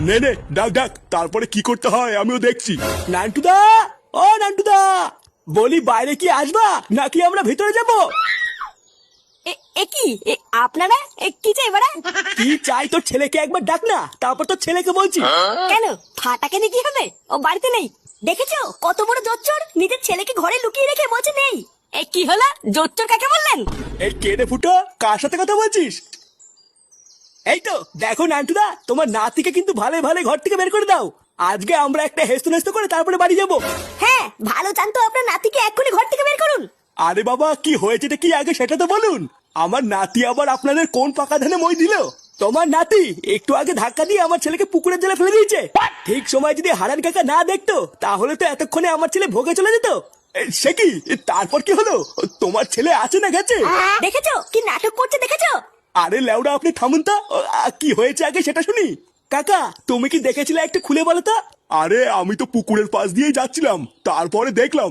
নে নে, ডাক ডাক, তারপরে কি করতে হয় আমিও দেখছি। নান্টুদা, ও নান্টুদা, বলি বাইরে কি আসবা নাকি আমরা ভিতরে যাব? কি আপনারা কি চাই বাড়া? কি চাই তোর ছেলেকে একবার ডাক না, তারপর তোর ছেলেকে বলছি। কেন ফাটাকে নিয়ে কি হবে? ও বাড়িতে নেই। দেখেছো কত বড় জোচ্চোর, নিজের ছেলেকে ঘরে লুকিয়ে রেখে বলছে নেই। কি হলো? জোচ্চোর কাকে বললেন? এই কেড়ে ফুটো, কার সাথে কথা বলছিস? এই তো দেখো নান্টুদা, তোমার নাতিকে কিন্তু ভালো ভালো ঘর থেকে বের করে দাও। আজকে আমরা একটা হেস্ত নেস্ত করে তারপরে বাড়ি যাব। হ্যাঁ, ভালো চান তো আপনার নাতিকে এক্ষুনি ঘর থেকে বের করুন। আরে বাবা, কি হয়েছেটা কি আগে সেটা তো বলুন। আমার নাতি আবার আপনাদের কোন পাকা ধানে মই দিল? তোমার নাতি একটু আগে ধাক্কা দিয়ে আমার ছেলেকে পুকুরের জলে ফেলে দিয়েছে। ঠিক সময় যদি হারান কাকা না দেখতো তাহলে তো এতক্ষণে আমার ছেলে ভোগে চলে যেত। সে কি, তারপর কি হলো? তোমার ছেলে আছে না গেছে? দেখেছো কি নাটক করছে, দেখেছো? আরে লেউড়া, আপনি থামুন তো। কি হয়েছে আগে সেটা শুনি। কাকা, তুমি কি দেখেছিলে একটু খুলে বলো তো। আরে আমি তো পুকুরের পাশ দিয়েই যাচ্ছিলাম, তারপরে দেখলাম।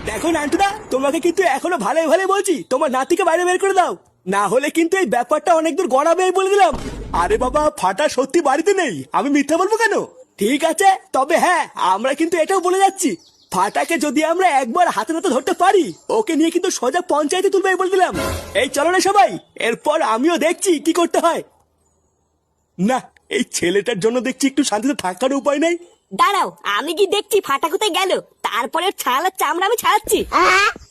দেখো নান্টুদা, তোমাকে কিন্তু এখনো ভালো ভালো বলছি, তোমার নাতিকে বাইরে বের করে দাও, না হলে কিন্তু এই ব্যাপারটা অনেক দূর গড়াবে বলে দিলাম। আরে বাবা, ফাটা সত্যি বাড়িতে নেই, আমি মিথ্যা বলবো কেন? ঠিক আছে, তবে হ্যাঁ, আমরা কিন্তু এটাও বলে যাচ্ছি, ফাটাকে যদি আমরা একবার হাতে নাতে ধরতে পারি, ওকে নিয়ে কিন্তু সোজা পঞ্চায়েতে তুলবে বলে দিলাম। এই চলো না সবাই, এরপর আমিও দেখছি কি করতে হয়। না, এই ছেলেটার জন্য দেখছি একটু শান্তিতে থাকার উপায় নেই। দাঁড়াও, আমি কি দেখছি ফাটা কোথায় গেল, তারপরে ছাড়ার চামড়া আমি ছাড়াচ্ছি।